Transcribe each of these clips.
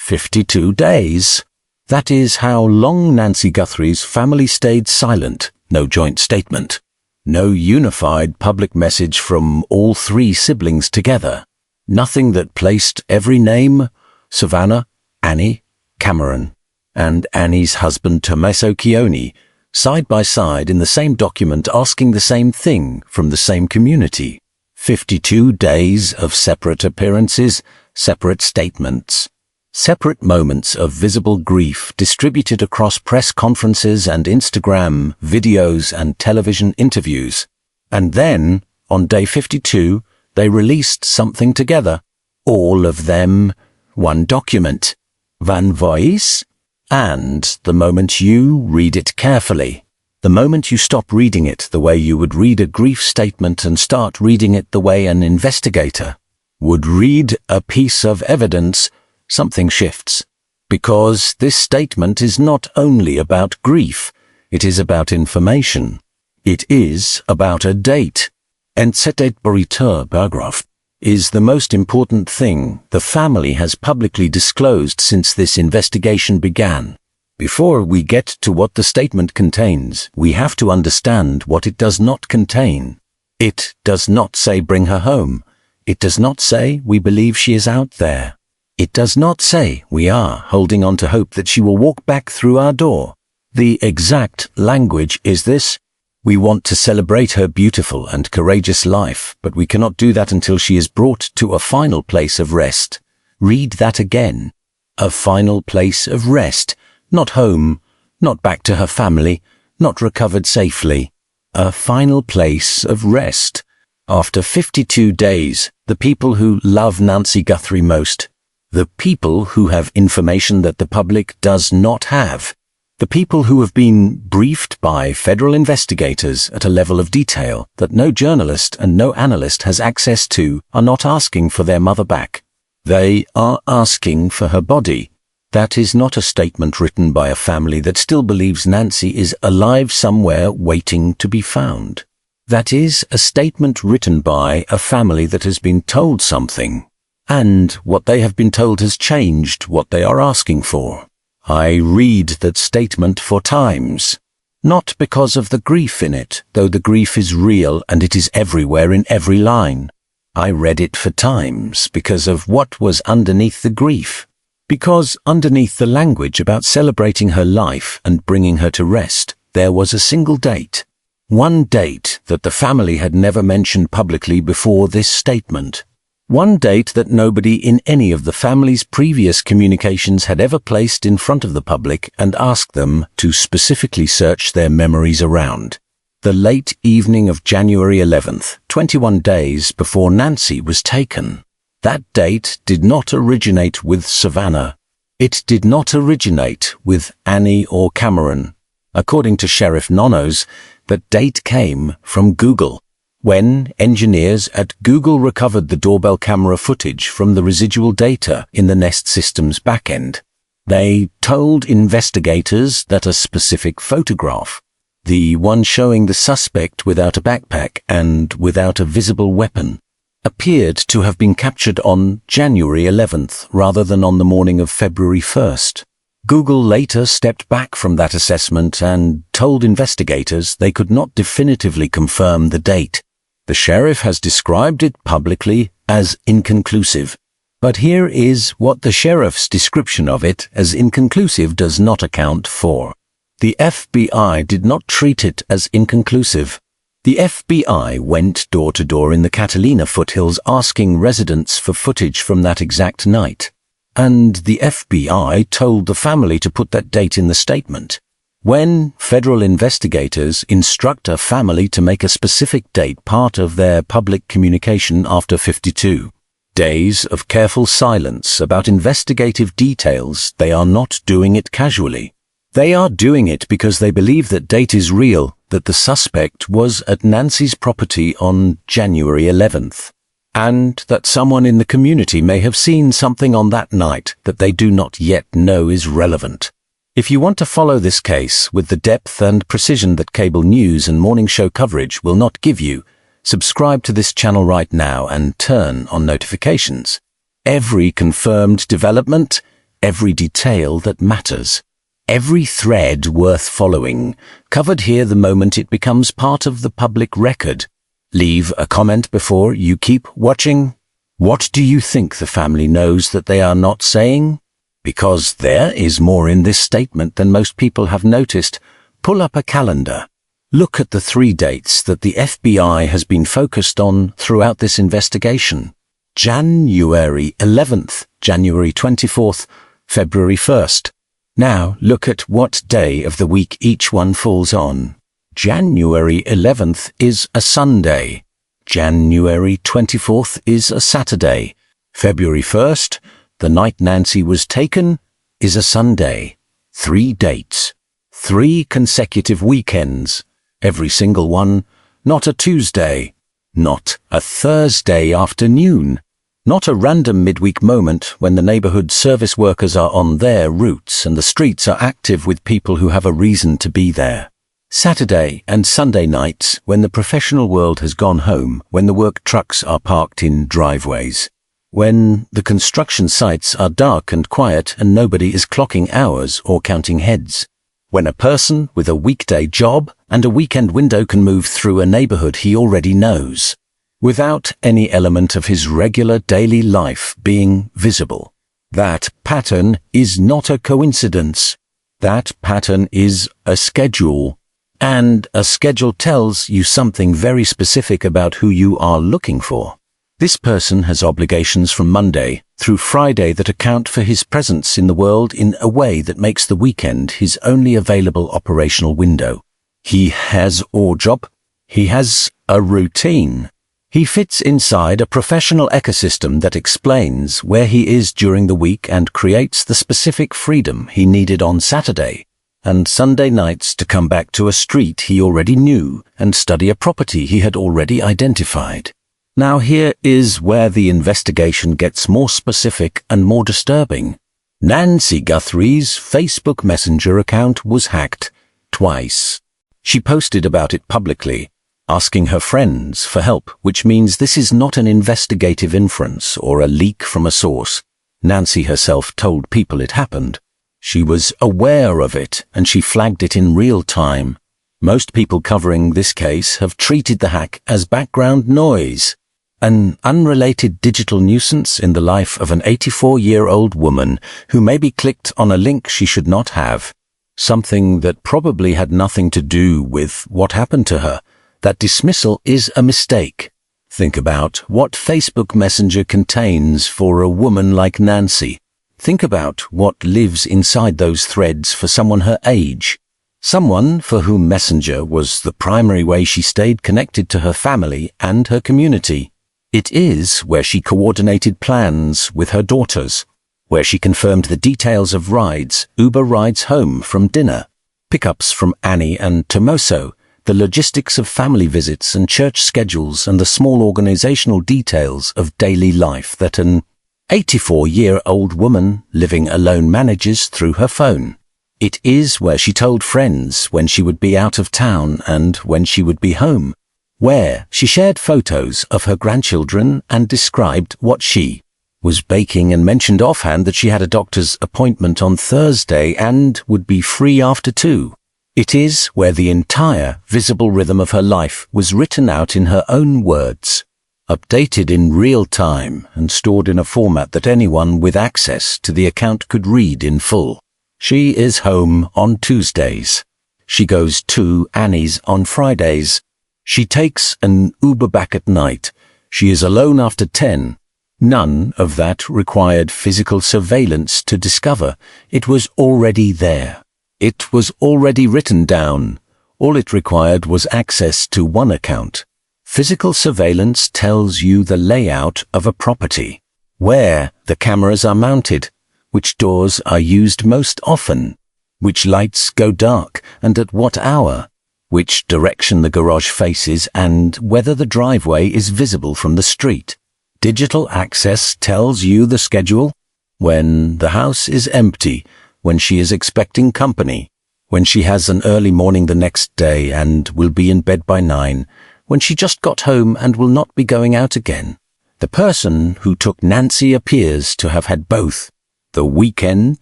52 days. That is how long Nancy Guthrie's family stayed silent. No joint statement. No unified public message from all three siblings together. Nothing that placed every name, Savannah, Annie, Cameron, and Annie's husband Tomaso Chioni, side by side in the same document asking the same thing from the same community. 52 days of separate appearances, separate statements. Separate moments of visible grief distributed across press conferences and Instagram, videos and television interviews. And then, on day 52, they released something together. All of them, one document. One voice. And the moment you read it carefully, the moment you stop reading it the way you would read a grief statement and start reading it the way an investigator would read a piece of evidence, something shifts. Because this statement is not only about grief, it is about information. It is about a date. And cette paragraph is the most important thing the family has publicly disclosed since this investigation began. Before we get to what the statement contains, we have to understand what it does not contain. It does not say bring her home. It does not say we believe she is out there. It does not say we are holding on to hope that she will walk back through our door. The exact language is this: we want to celebrate her beautiful and courageous life, but we cannot do that until she is brought to a final place of rest. Read that again. A final place of rest. Not home, not back to her family, not recovered safely. A final place of rest. After 52 days, the people who love Nancy Guthrie most, the people who have information that the public does not have, the people who have been briefed by federal investigators at a level of detail that no journalist and no analyst has access to, are not asking for their mother back. They are asking for her body. That is not a statement written by a family that still believes Nancy is alive somewhere waiting to be found. That is a statement written by a family that has been told something, and what they have been told has changed what they are asking for. I read that statement 4 times, not because of the grief in it, though the grief is real and it is everywhere in every line. I read it 4 times because of what was underneath the grief. Because underneath the language about celebrating her life and bringing her to rest, there was a single date. One date that the family had never mentioned publicly before this statement. One date that nobody in any of the family's previous communications had ever placed in front of the public and asked them to specifically search their memories around. The late evening of January 11th, 21 days before Nancy was taken. That date did not originate with Savannah. It did not originate with Annie or Cameron. According to Sheriff Nonos, that date came from Google. When engineers at Google recovered the doorbell camera footage from the residual data in the Nest Systems backend, they told investigators that a specific photograph, the one showing the suspect without a backpack and without a visible weapon, appeared to have been captured on January 11th rather than on the morning of February 1st. Google later stepped back from that assessment and told investigators they could not definitively confirm the date. The sheriff has described it publicly as inconclusive. But here is what the sheriff's description of it as inconclusive does not account for. The FBI did not treat it as inconclusive. The FBI went door to door in the Catalina foothills asking residents for footage from that exact night. And the FBI told the family to put that date in the statement. When federal investigators instruct a family to make a specific date part of their public communication after 52 days of careful silence about investigative details, they are not doing it casually. They are doing it because they believe that date is real, that the suspect was at Nancy's property on January 11th, and that someone in the community may have seen something on that night that they do not yet know is relevant. If you want to follow this case with the depth and precision that cable news and morning show coverage will not give you, subscribe to this channel right now and turn on notifications. Every confirmed development, every detail that matters, every thread worth following, covered here the moment it becomes part of the public record. Leave a comment before you keep watching. What do you think the family knows that they are not saying? Because there is more in this statement than most people have noticed. Pull up a calendar. Look at the 3 dates that the FBI has been focused on throughout this investigation. January 11th, January 24th, February 1st. Now look at what day of the week each one falls on. January 11th is a Sunday. January 24th is a Saturday. February 1st, the night Nancy was taken, is a Sunday. 3 dates. 3 consecutive weekends. Every single one, not a Tuesday. Not a Thursday afternoon. Not a random midweek moment when the neighborhood service workers are on their routes and the streets are active with people who have a reason to be there. Saturday and Sunday nights when the professional world has gone home, when the work trucks are parked in driveways, when the construction sites are dark and quiet and nobody is clocking hours or counting heads, when a person with a weekday job and a weekend window can move through a neighborhood he already knows, without any element of his regular daily life being visible. That pattern is not a coincidence. That pattern is a schedule. And a schedule tells you something very specific about who you are looking for. This person has obligations from Monday through Friday that account for his presence in the world in a way that makes the weekend his only available operational window. He has a job. He has a routine. He fits inside a professional ecosystem that explains where he is during the week and creates the specific freedom he needed on Saturday and Sunday nights to come back to a street he already knew and study a property he had already identified. Now here is where the investigation gets more specific and more disturbing. Nancy Guthrie's Facebook Messenger account was hacked twice. She posted about it publicly, asking her friends for help, which means this is not an investigative inference or a leak from a source. Nancy herself told people it happened. She was aware of it and she flagged it in real time. Most people covering this case have treated the hack as background noise, an unrelated digital nuisance in the life of an 84-year-old woman who maybe clicked on a link she should not have. Something that probably had nothing to do with what happened to her. That dismissal is a mistake. Think about what Facebook Messenger contains for a woman like Nancy. Think about what lives inside those threads for someone her age. Someone for whom Messenger was the primary way she stayed connected to her family and her community. It is where she coordinated plans with her daughters, where she confirmed the details of rides, Uber rides home from dinner, pickups from Annie and Tomaso, the logistics of family visits and church schedules and the small organizational details of daily life that an 84-year-old woman living alone manages through her phone. It is where she told friends when she would be out of town and when she would be home, where she shared photos of her grandchildren and described what she was baking and mentioned offhand that she had a doctor's appointment on Thursday and would be free after 2. It is where the entire visible rhythm of her life was written out in her own words, updated in real time and stored in a format that anyone with access to the account could read in full. She is home on Tuesdays. She goes to Annie's on Fridays. She takes an Uber back at night. She is alone after 10. None of that required physical surveillance to discover. It was already there. It was already written down. All it required was access to one account. Physical surveillance tells you the layout of a property, where the cameras are mounted, which doors are used most often, which lights go dark and at what hour, which direction the garage faces and whether the driveway is visible from the street. Digital access tells you the schedule, when the house is empty, when she is expecting company, when she has an early morning the next day and will be in bed by 9, when she just got home and will not be going out again. The person who took Nancy appears to have had both. The weekend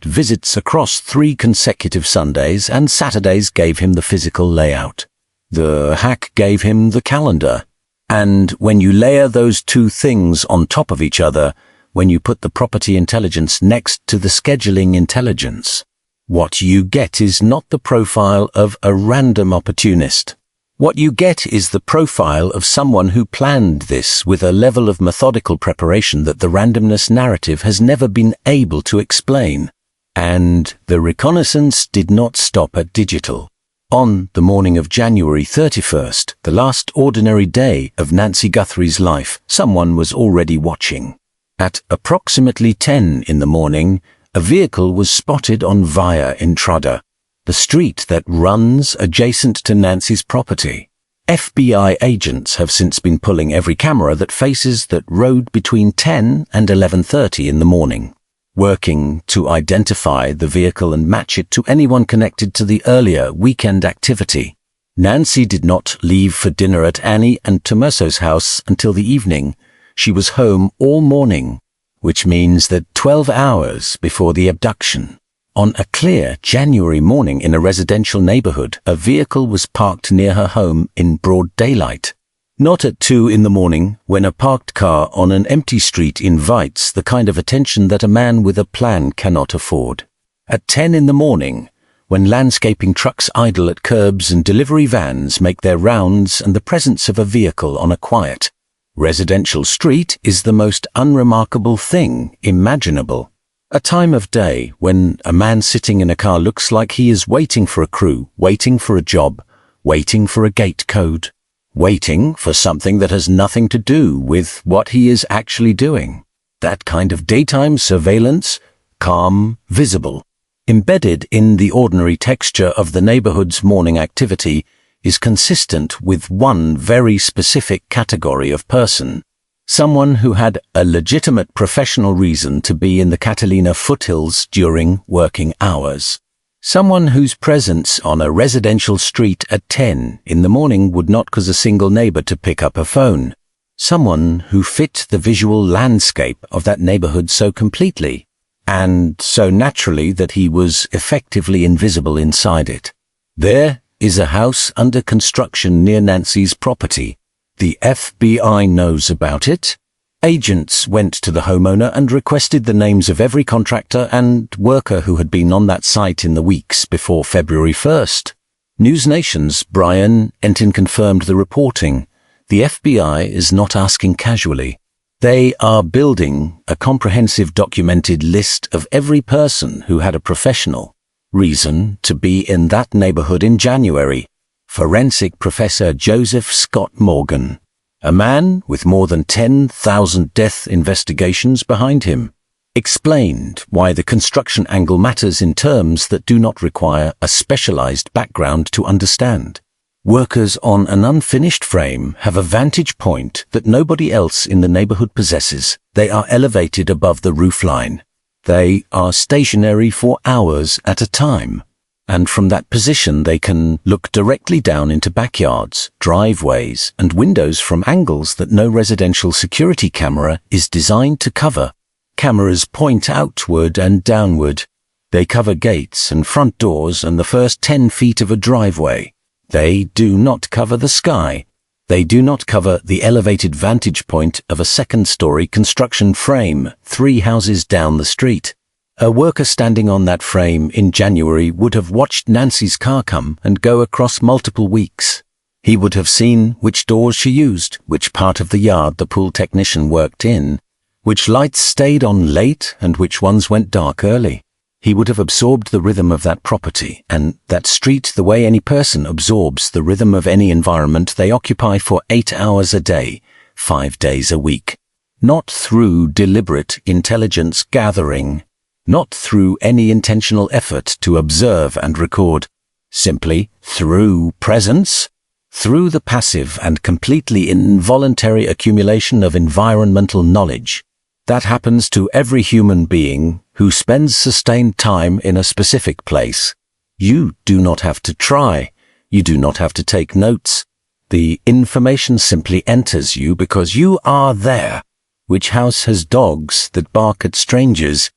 visits across 3 consecutive Sundays and Saturdays gave him the physical layout. The hack gave him the calendar. And when you layer those 2 things on top of each other, when you put the property intelligence next to the scheduling intelligence, what you get is not the profile of a random opportunist. What you get is the profile of someone who planned this with a level of methodical preparation that the randomness narrative has never been able to explain. And the reconnaissance did not stop at digital. On the morning of January 31st, the last ordinary day of Nancy Guthrie's life, someone was already watching. At approximately 10 in the morning, a vehicle was spotted on Via Entrada, the street that runs adjacent to Nancy's property. FBI agents have since been pulling every camera that faces that road between 10 and 11:30 in the morning, working to identify the vehicle and match it to anyone connected to the earlier weekend activity. Nancy did not leave for dinner at Annie and Tomaso's house until the evening. She was home all morning, which means that 12 hours before the abduction. On a clear January morning in a residential neighborhood, a vehicle was parked near her home in broad daylight. Not at 2 in the morning, when a parked car on an empty street invites the kind of attention that a man with a plan cannot afford. At 10 in the morning, when landscaping trucks idle at curbs and delivery vans make their rounds and the presence of a vehicle on a quiet residential street is the most unremarkable thing imaginable. A time of day when a man sitting in a car looks like he is waiting for a crew, waiting for a job, waiting for a gate code, waiting for something that has nothing to do with what he is actually doing. That kind of daytime surveillance, calm, visible, embedded in the ordinary texture of the neighborhood's morning activity, is consistent with one very specific category of person. Someone who had a legitimate professional reason to be in the Catalina foothills during working hours. Someone whose presence on a residential street at 10 in the morning would not cause a single neighbor to pick up a phone. Someone who fit the visual landscape of that neighborhood so completely, and so naturally that he was effectively invisible inside it. There is a house under construction near Nancy's property. The FBI knows about it. Agents went to the homeowner and requested the names of every contractor and worker who had been on that site in the weeks before February 1st. News Nation's Brian Entin confirmed the reporting. The FBI is not asking casually. They are building a comprehensive documented list of every person who had a professional reason to be in that neighborhood in January. Forensic Professor Joseph Scott Morgan, a man with more than 10,000 death investigations behind him, explained why the construction angle matters in terms that do not require a specialized background to understand. Workers on an unfinished frame have a vantage point that nobody else in the neighborhood possesses. They are elevated above the roofline. They are stationary for hours at a time. And from that position they can look directly down into backyards, driveways, and windows from angles that no residential security camera is designed to cover. Cameras point outward and downward. They cover gates and front doors and the first 10 feet of a driveway. They do not cover the sky. They do not cover the elevated vantage point of a second-story construction frame 3 houses down the street. A worker standing on that frame in January would have watched Nancy's car come and go across multiple weeks. He would have seen which doors she used, which part of the yard the pool technician worked in, which lights stayed on late and which ones went dark early. He would have absorbed the rhythm of that property and that street the way any person absorbs the rhythm of any environment they occupy for 8 hours a day, 5 days a week. Not through deliberate intelligence gathering, not through any intentional effort to observe and record, simply through presence, through the passive and completely involuntary accumulation of environmental knowledge. That happens to every human being who spends sustained time in a specific place. You do not have to try. You do not have to take notes. The information simply enters you because you are there. Which house has dogs that bark at strangers?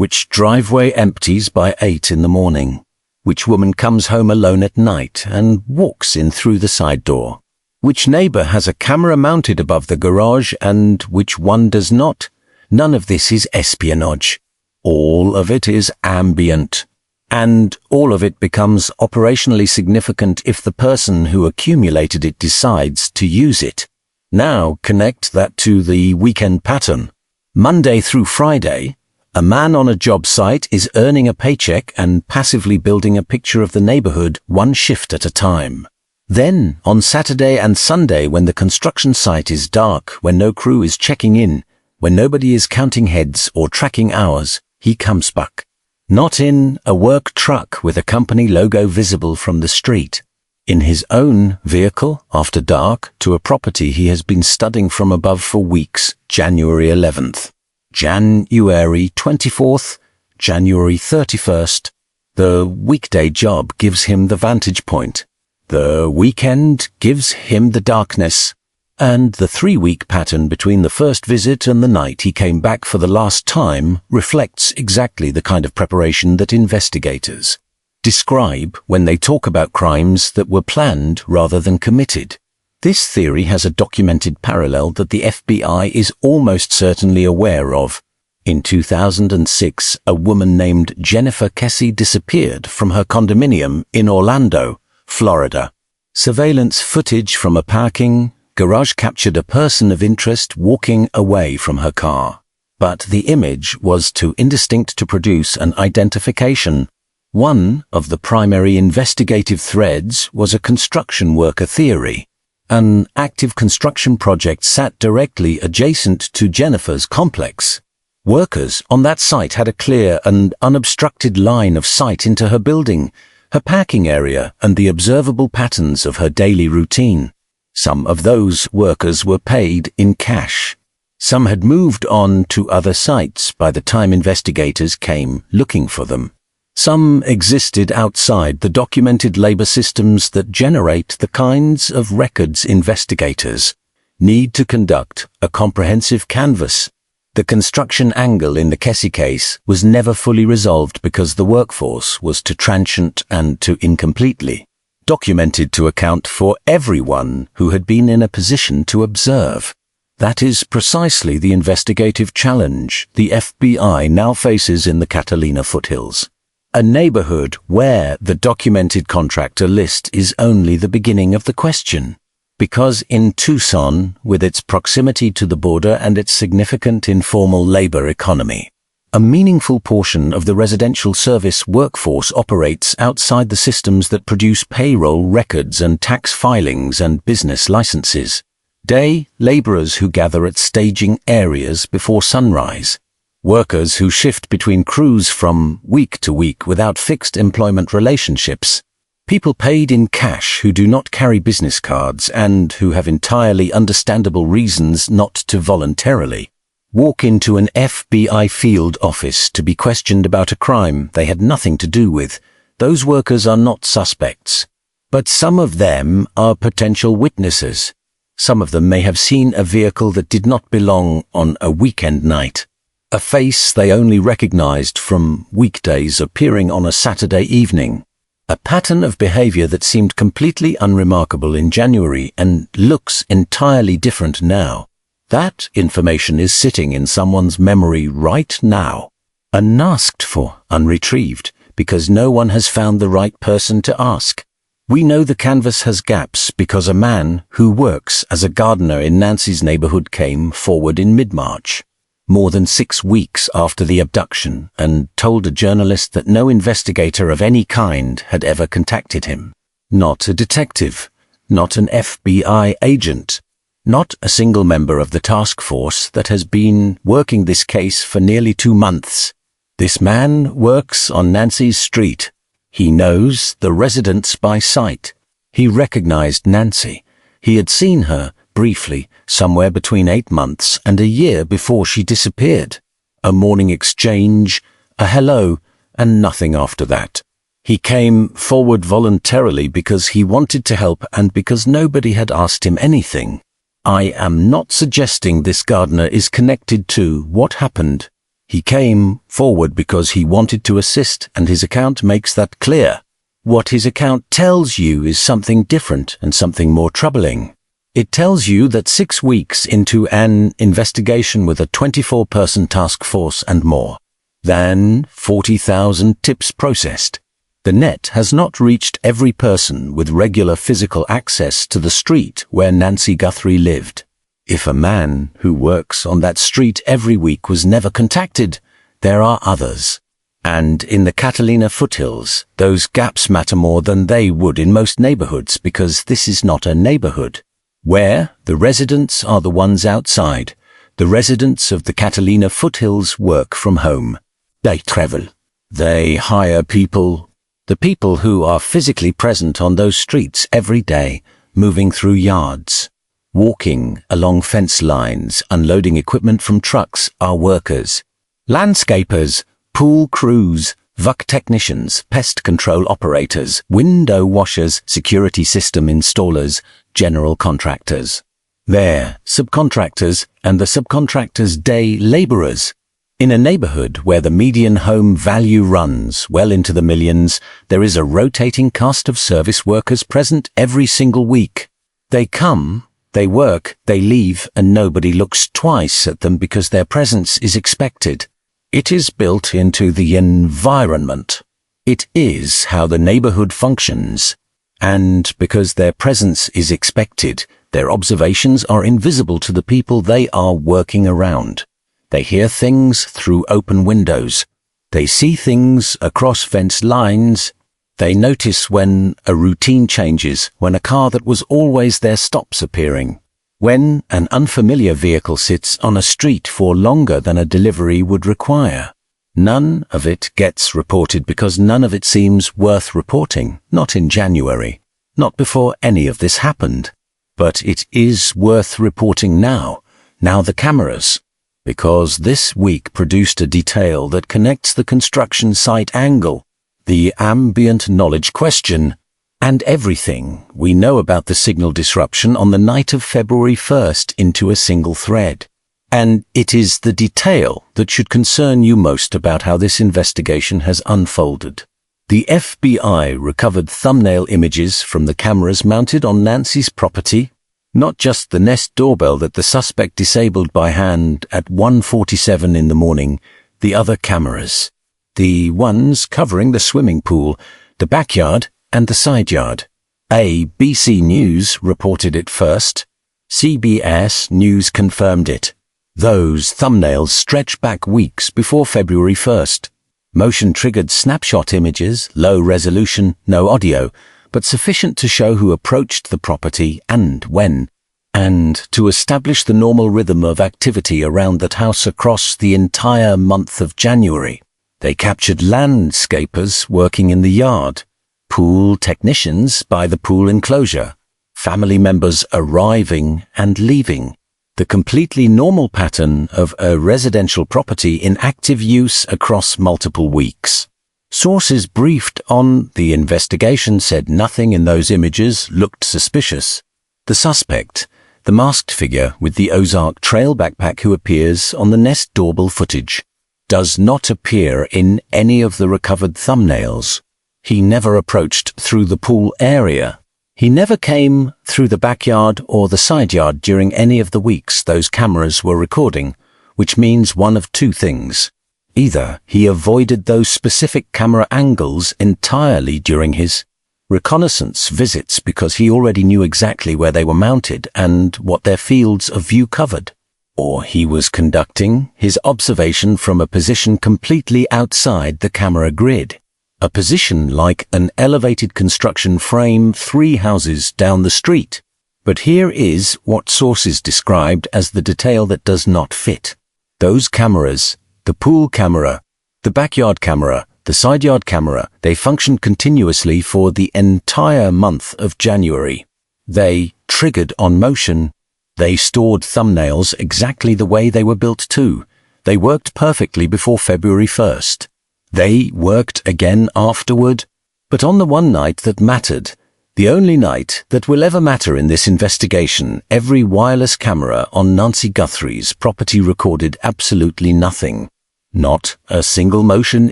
Which driveway empties by 8 in the morning? Which woman comes home alone at night and walks in through the side door? Which neighbor has a camera mounted above the garage and which one does not? None of this is espionage. All of it is ambient. And all of it becomes operationally significant if the person who accumulated it decides to use it. Now connect that to the weekend pattern. Monday through Friday, a man on a job site is earning a paycheck and passively building a picture of the neighborhood one shift at a time. Then, on Saturday and Sunday, when the construction site is dark, when no crew is checking in, when nobody is counting heads or tracking hours, he comes back. Not in a work truck with a company logo visible from the street. In his own vehicle, after dark, to a property he has been studying from above for weeks, January 11th, January 24th, January 31st. The weekday job gives him the vantage point. The weekend gives him the darkness, and the 3-week pattern between the first visit and the night he came back for the last time reflects exactly the kind of preparation that investigators describe when they talk about crimes that were planned rather than committed. This theory has a documented parallel that the FBI is almost certainly aware of. In 2006, a woman named Jennifer Kessie disappeared from her condominium in Orlando, Florida. Surveillance footage from a parking garage captured a person of interest walking away from her car. But the image was too indistinct to produce an identification. One of the primary investigative threads was a construction worker theory. An active construction project sat directly adjacent to Jennifer's complex. Workers on that site had a clear and unobstructed line of sight into her building, her parking area, and the observable patterns of her daily routine. Some of those workers were paid in cash. Some had moved on to other sites by the time investigators came looking for them. Some existed outside the documented labor systems that generate the kinds of records investigators need to conduct a comprehensive canvass. The construction angle in the Kessie case was never fully resolved because the workforce was too transient and too incompletely documented to account for everyone who had been in a position to observe. That is precisely the investigative challenge the FBI now faces in the Catalina foothills. A neighborhood where the documented contractor list is only the beginning of the question. Because in Tucson, with its proximity to the border and its significant informal labor economy, a meaningful portion of the residential service workforce operates outside the systems that produce payroll records and tax filings and business licenses. Day laborers who gather at staging areas before sunrise. Workers who shift between crews from week to week without fixed employment relationships. People paid in cash who do not carry business cards and who have entirely understandable reasons not to voluntarily walk into an FBI field office to be questioned about a crime they had nothing to do with. Those workers are not suspects. But some of them are potential witnesses. Some of them may have seen a vehicle that did not belong on a weekend night. A face they only recognized from weekdays appearing on a Saturday evening. A pattern of behavior that seemed completely unremarkable in January and looks entirely different now. That information is sitting in someone's memory right now, unasked for, unretrieved, because no one has found the right person to ask. We know the canvas has gaps because a man who works as a gardener in Nancy's neighborhood came forward in mid-March, more than 6 weeks after the abduction, and told a journalist that no investigator of any kind had ever contacted him. Not a detective, not an FBI agent, not a single member of the task force that has been working this case for nearly 2 months. This man works on Nancy's street. He knows the residents by sight. He recognized Nancy. He had seen her briefly somewhere between 8 months and a year before she disappeared. A morning exchange, a hello, and nothing after that. He came forward voluntarily because he wanted to help and because nobody had asked him anything. I am not suggesting this gardener is connected to what happened. He came forward because he wanted to assist, and his account makes that clear. What his account tells you is something different and something more troubling. It tells you that 6 weeks into an investigation with a 24-person task force and more than 40,000 tips processed, the net has not reached every person with regular physical access to the street where Nancy Guthrie lived. If a man who works on that street every week was never contacted, there are others. And in the Catalina foothills, those gaps matter more than they would in most neighborhoods, because this is not a neighborhood where the residents are the ones outside. The residents of the Catalina foothills work from home. They travel. They hire people. The people who are physically present on those streets every day, moving through yards, walking along fence lines, unloading equipment from trucks, are workers. Landscapers, pool crews, VUC technicians, pest control operators, window washers, security system installers, general contractors. They're subcontractors, and the subcontractors' day laborers. In a neighborhood where the median home value runs well into the millions, there is a rotating cast of service workers present every single week. They come, they work, they leave, and nobody looks twice at them because their presence is expected. It is built into the environment. It is how the neighborhood functions. And because their presence is expected, their observations are invisible to the people they are working around. They hear things through open windows. They see things across fence lines. They notice when a routine changes, when a car that was always there stops appearing, when an unfamiliar vehicle sits on a street for longer than a delivery would require. None of it gets reported because none of it seems worth reporting, not in January, not before any of this happened. But it is worth reporting now the cameras, because this week produced a detail that connects the construction site angle, the ambient knowledge question, and everything we know about the signal disruption on the night of February 1st into a single thread. And it is the detail that should concern you most about how this investigation has unfolded. The FBI recovered thumbnail images from the cameras mounted on Nancy's property, not just the Nest doorbell that the suspect disabled by hand at 1:47 in the morning, the other cameras. The ones covering the swimming pool, the backyard, and the side yard. ABC News reported it first. CBS News confirmed it. Those thumbnails stretch back weeks before February 1st. Motion-triggered snapshot images, low resolution, no audio, but sufficient to show who approached the property and when, and to establish the normal rhythm of activity around that house across the entire month of January. They captured landscapers working in the yard, pool technicians by the pool enclosure, family members arriving and leaving, the completely normal pattern of a residential property in active use across multiple weeks. Sources briefed on the investigation said nothing in those images looked suspicious. The suspect, the masked figure with the Ozark Trail backpack who appears on the Nest doorbell footage, does not appear in any of the recovered thumbnails. He never approached through the pool area. He never came through the backyard or the side yard during any of the weeks those cameras were recording, which means one of two things. Either he avoided those specific camera angles entirely during his reconnaissance visits because he already knew exactly where they were mounted and what their fields of view covered, or he was conducting his observation from a position completely outside the camera grid, a position like an elevated construction frame 3 houses down the street. But here is what sources described as the detail that does not fit. Those cameras, the pool camera, the backyard camera, the side yard camera, they functioned continuously for the entire month of January. They triggered on motion. They stored thumbnails exactly the way they were built to. They worked perfectly before February 1st. They worked again afterward. But on the one night that mattered, the only night that will ever matter in this investigation, every wireless camera on Nancy Guthrie's property recorded absolutely nothing. Not a single motion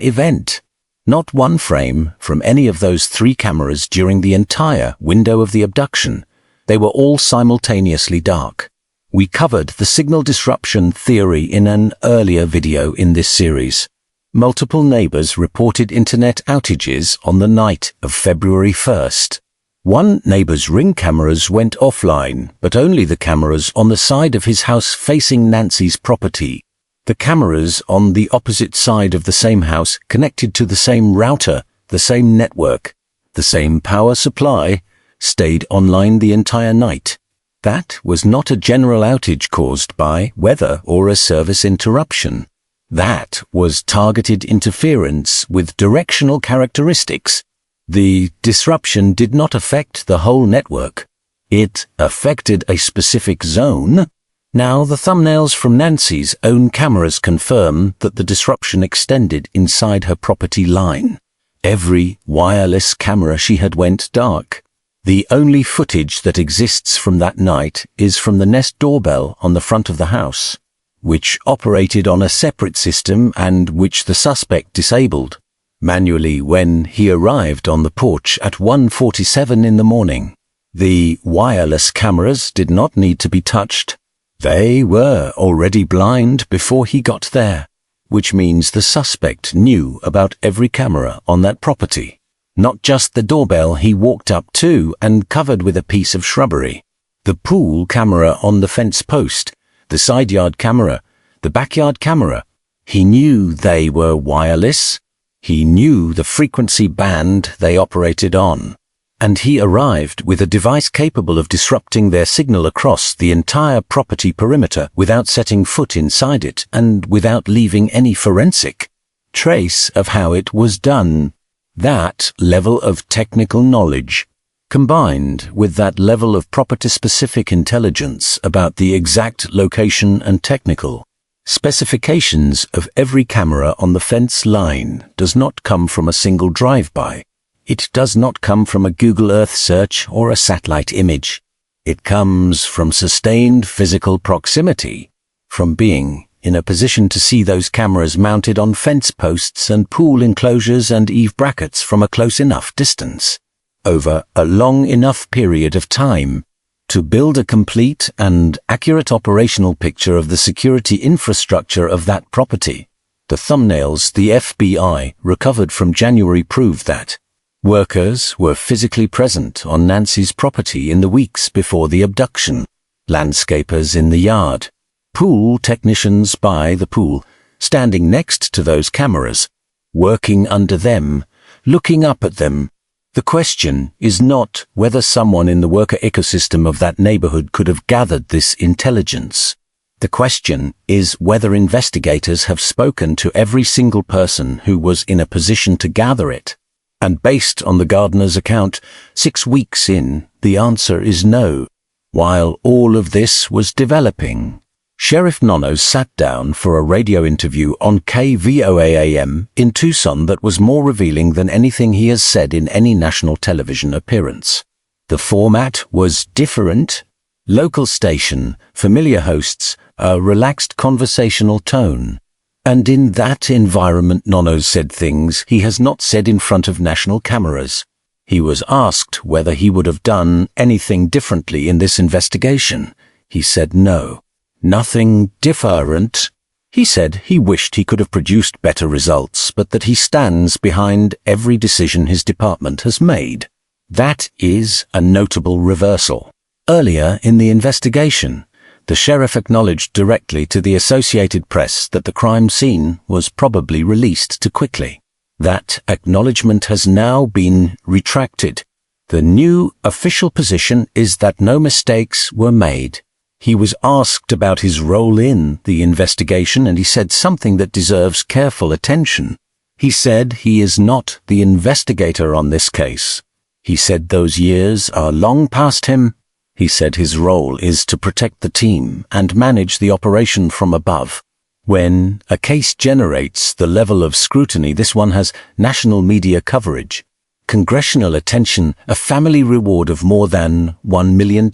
event. Not one frame from any of those 3 cameras during the entire window of the abduction. They were all simultaneously dark. We covered the signal disruption theory in an earlier video in this series. Multiple neighbors reported internet outages on the night of February 1st. One neighbor's Ring cameras went offline, but only the cameras on the side of his house facing Nancy's property. The cameras on the opposite side of the same house connected to the same router, the same network, the same power supply, stayed online the entire night. That was not a general outage caused by weather or a service interruption. That was targeted interference with directional characteristics. The disruption did not affect the whole network. It affected a specific zone. Now the thumbnails from Nancy's own cameras confirm that the disruption extended inside her property line. Every wireless camera she had went dark. The only footage that exists from that night is from the Nest doorbell on the front of the house, which operated on a separate system and which the suspect disabled manually when he arrived on the porch at 1:47 in the morning. The wireless cameras did not need to be touched. They were already blind before he got there, which means the suspect knew about every camera on that property. Not just the doorbell he walked up to and covered with a piece of shrubbery. The pool camera on the fence post, the side yard camera, the backyard camera. He knew they were wireless. He knew the frequency band they operated on. And he arrived with a device capable of disrupting their signal across the entire property perimeter without setting foot inside it and without leaving any forensic trace of how it was done. That level of technical knowledge, combined with that level of property-specific intelligence about the exact location and technical specifications of every camera on the fence line, does not come from a single drive-by. It does not come from a Google Earth search or a satellite image. It comes from sustained physical proximity, from being in a position to see those cameras mounted on fence posts and pool enclosures and eave brackets from a close enough distance, over a long enough period of time, to build a complete and accurate operational picture of the security infrastructure of that property. The thumbnails the FBI recovered from January prove that workers were physically present on Nancy's property in the weeks before the abduction. Landscapers in the yard. Pool technicians by the pool, standing next to those cameras, working under them, looking up at them. The question is not whether someone in the worker ecosystem of that neighborhood could have gathered this intelligence. The question is whether investigators have spoken to every single person who was in a position to gather it. And based on the gardener's account, 6 weeks in, the answer is no. While all of this was developing, Sheriff Nono sat down for a radio interview on KVOA-AM in Tucson that was more revealing than anything he has said in any national television appearance. The format was different. Local station, familiar hosts, a relaxed conversational tone. And in that environment, Nono said things he has not said in front of national cameras. He was asked whether he would have done anything differently in this investigation. He said no. Nothing different. He said he wished he could have produced better results, but that he stands behind every decision his department has made. That is a notable reversal. Earlier in the investigation, the sheriff acknowledged directly to the Associated Press that the crime scene was probably released too quickly. That acknowledgement has now been retracted. The new official position is that no mistakes were made. He was asked about his role in the investigation, and he said something that deserves careful attention. He said he is not the investigator on this case. He said those years are long past him. He said his role is to protect the team and manage the operation from above. When a case generates the level of scrutiny this one has, national media coverage, congressional attention, a family reward of more than $1 million.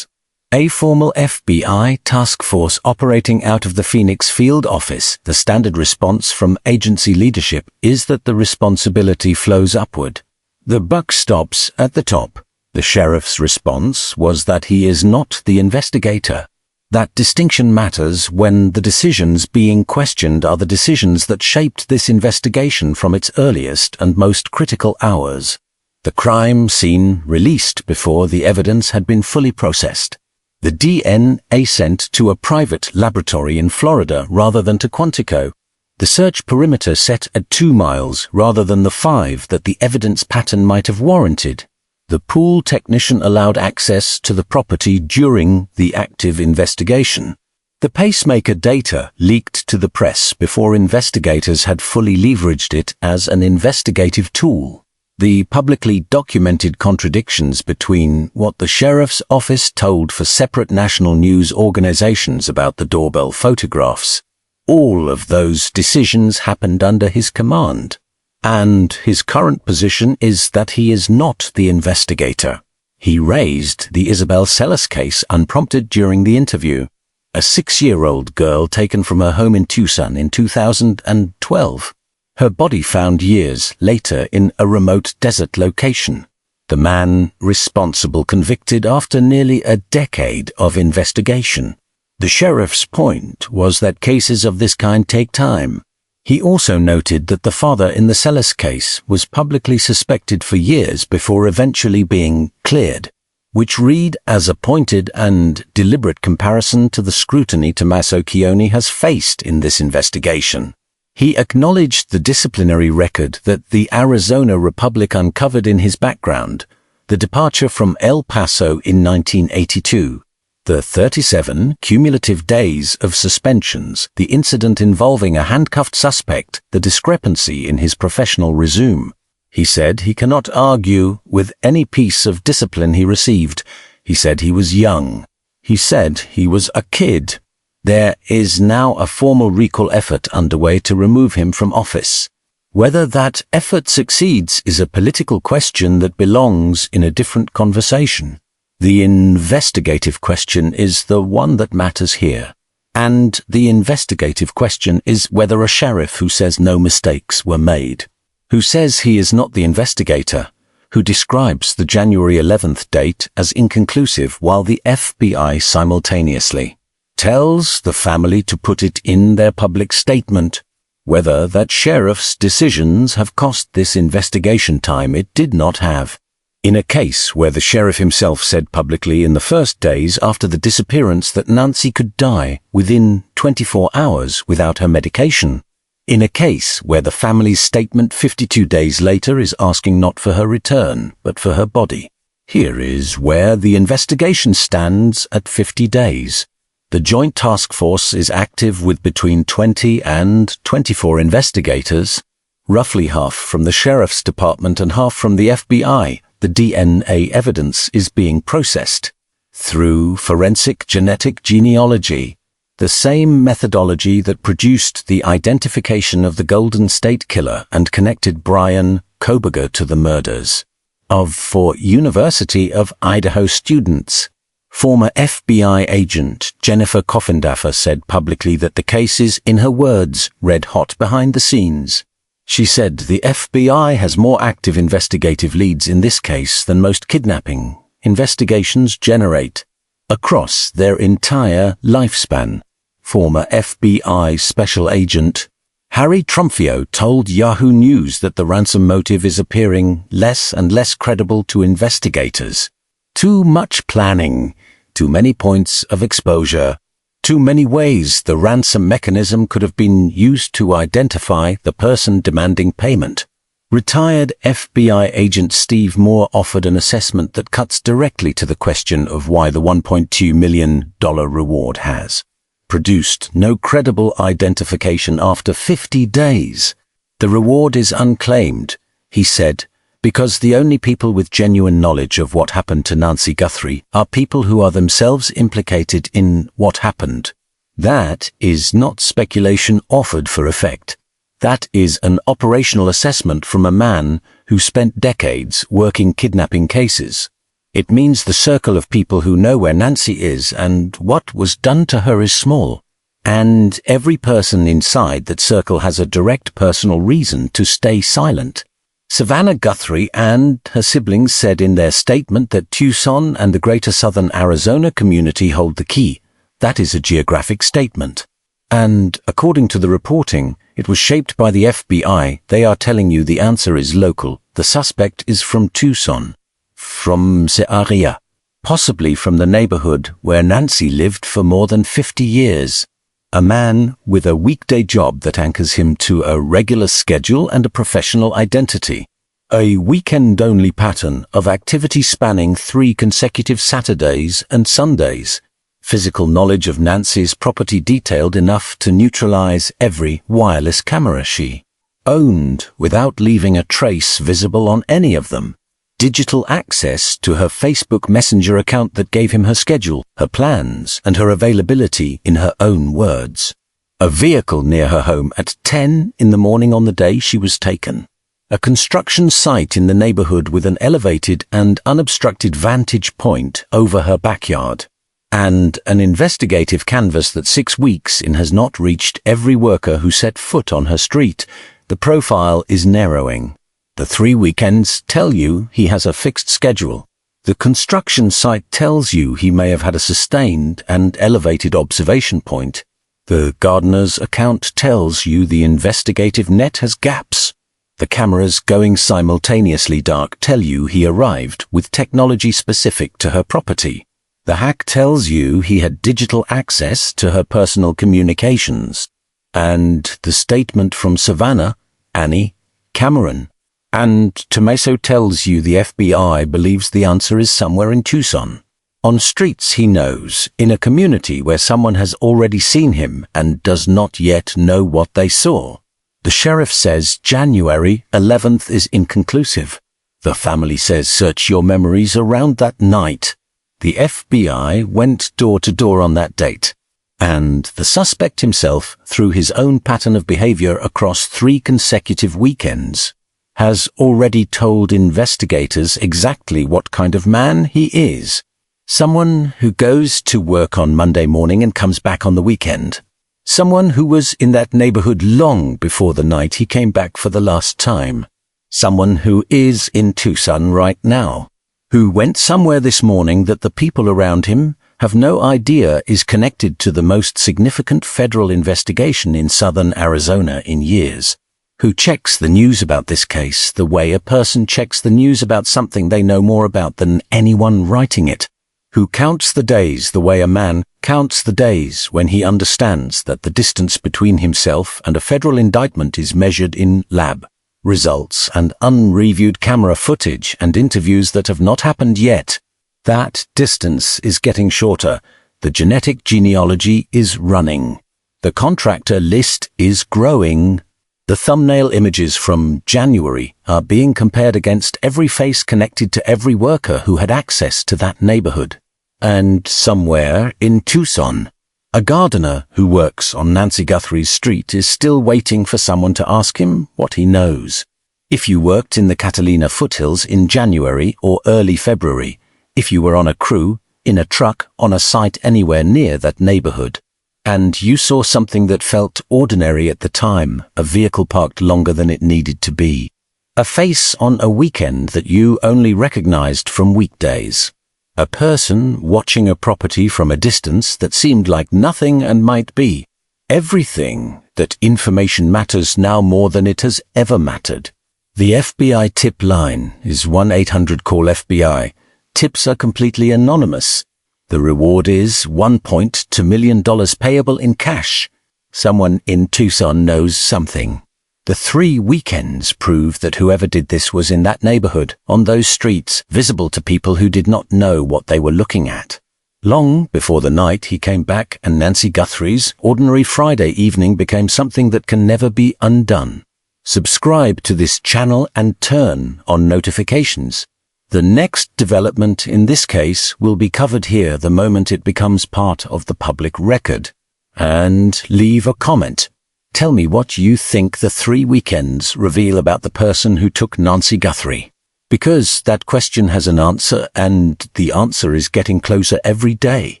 A formal FBI task force operating out of the Phoenix field office, the standard response from agency leadership is that the responsibility flows upward. The buck stops at the top. The sheriff's response was that he is not the investigator. That distinction matters when the decisions being questioned are the decisions that shaped this investigation from its earliest and most critical hours. The crime scene released before the evidence had been fully processed. The DNA sent to a private laboratory in Florida rather than to Quantico. The search perimeter set at 2 miles rather than the 5 that the evidence pattern might have warranted. The pool technician allowed access to the property during the active investigation. The pacemaker data leaked to the press before investigators had fully leveraged it as an investigative tool. The publicly documented contradictions between what the sheriff's office told for separate national news organizations about the doorbell photographs. All of those decisions happened under his command. And his current position is that he is not the investigator. He raised the Isabel Sellers case unprompted during the interview. A 6-year-old girl taken from her home in Tucson in 2012. Her body found years later in a remote desert location. The man responsible convicted after nearly a decade of investigation. The sheriff's point was that cases of this kind take time. He also noted that the father in the Sellers case was publicly suspected for years before eventually being cleared, which read as a pointed and deliberate comparison to the scrutiny Tomaso Chioni has faced in this investigation. He acknowledged the disciplinary record that the Arizona Republic uncovered in his background, the departure from El Paso in 1982, the 37 cumulative days of suspensions, the incident involving a handcuffed suspect, the discrepancy in his professional resume. He said he cannot argue with any piece of discipline he received. He said he was young. He said he was a kid. There is now a formal recall effort underway to remove him from office. Whether that effort succeeds is a political question that belongs in a different conversation. The investigative question is the one that matters here. And the investigative question is whether a sheriff who says no mistakes were made, who says he is not the investigator, who describes the January 11th date as inconclusive while the FBI simultaneously tells the family to put it in their public statement, whether that sheriff's decisions have cost this investigation time it did not have. In a case where the sheriff himself said publicly in the first days after the disappearance that Nancy could die within 24 hours without her medication. In a case where the family's statement 52 days later is asking not for her return, but for her body. Here is where the investigation stands at 50 days. The Joint Task Force is active with between 20 and 24 investigators, roughly half from the Sheriff's Department and half from the FBI. The DNA evidence is being processed through forensic genetic genealogy, the same methodology that produced the identification of the Golden State Killer and connected Brian Koberger to the murders of 4 University of Idaho students. Former FBI agent Jennifer Coffindaffer said publicly that the case is, in her words, red hot behind the scenes. She said the FBI has more active investigative leads in this case than most kidnapping investigations generate across their entire lifespan. Former FBI Special Agent Harry Trumfio told Yahoo News that the ransom motive is appearing less and less credible to investigators. Too much planning, too many points of exposure, too many ways the ransom mechanism could have been used to identify the person demanding payment. Retired FBI agent Steve Moore offered an assessment that cuts directly to the question of why the $1.2 million reward has produced no credible identification after 50 days. The reward is unclaimed, he said, because the only people with genuine knowledge of what happened to Nancy Guthrie are people who are themselves implicated in what happened. That is not speculation offered for effect. That is an operational assessment from a man who spent decades working kidnapping cases. It means the circle of people who know where Nancy is and what was done to her is small. And every person inside that circle has a direct personal reason to stay silent. Savannah Guthrie and her siblings said in their statement that Tucson and the greater southern Arizona community hold the key. That is a geographic statement. And according to the reporting, it was shaped by the FBI. They are telling you the answer is local. The suspect is from Tucson, from the area, possibly from the neighborhood where Nancy lived for more than 50 years. A man with a weekday job that anchors him to a regular schedule and a professional identity. A weekend-only pattern of activity spanning 3 consecutive Saturdays and Sundays. Physical knowledge of Nancy's property detailed enough to neutralize every wireless camera she owned without leaving a trace visible on any of them. Digital access to her Facebook Messenger account that gave him her schedule, her plans, and her availability in her own words. A vehicle near her home at 10 in the morning on the day she was taken. A construction site in the neighborhood with an elevated and unobstructed vantage point over her backyard. And an investigative canvas that 6 weeks in has not reached every worker who set foot on her street. The profile is narrowing. The 3 weekends tell you he has a fixed schedule. The construction site tells you he may have had a sustained and elevated observation point. The gardener's account tells you the investigative net has gaps. The cameras going simultaneously dark tell you he arrived with technology specific to her property. The hack tells you he had digital access to her personal communications. And the statement from Savannah, Annie, Cameron, and Tomaso tells you the FBI believes the answer is somewhere in Tucson. On streets he knows, in a community where someone has already seen him and does not yet know what they saw. The sheriff says January 11th is inconclusive. The family says search your memories around that night. The FBI went door to door on that date. And the suspect himself, through his own pattern of behavior across 3 consecutive weekends, has already told investigators exactly what kind of man he is. Someone who goes to work on Monday morning and comes back on the weekend. Someone who was in that neighborhood long before the night he came back for the last time. Someone who is in Tucson right now. Who went somewhere this morning that the people around him have no idea is connected to the most significant federal investigation in southern Arizona in years. Who checks the news about this case the way a person checks the news about something they know more about than anyone writing it. Who counts the days the way a man counts the days when he understands that the distance between himself and a federal indictment is measured in lab results and unreviewed camera footage and interviews that have not happened yet. That distance is getting shorter. The genetic genealogy is running. The contractor list is growing. The thumbnail images from January are being compared against every face connected to every worker who had access to that neighborhood. And somewhere in Tucson, a gardener who works on Nancy Guthrie's street is still waiting for someone to ask him what he knows. If you worked in the Catalina foothills in January or early February, if you were on a crew, in a truck, on a site anywhere near that neighborhood, and you saw something that felt ordinary at the time, a vehicle parked longer than it needed to be, a face on a weekend that you only recognized from weekdays, a person watching a property from a distance that seemed like nothing and might be everything, that information matters now more than it has ever mattered. The FBI tip line is 1-800-CALL-FBI. Tips are completely anonymous. The reward is $1.2 million payable in cash. Someone in Tucson knows something. The 3 weekends prove that whoever did this was in that neighborhood, on those streets, visible to people who did not know what they were looking at. Long before the night he came back and Nancy Guthrie's ordinary Friday evening became something that can never be undone. Subscribe to this channel and turn on notifications. The next development in this case will be covered here the moment it becomes part of the public record. And leave a comment. Tell me what you think the 3 weekends reveal about the person who took Nancy Guthrie. Because that question has an answer, and the answer is getting closer every day.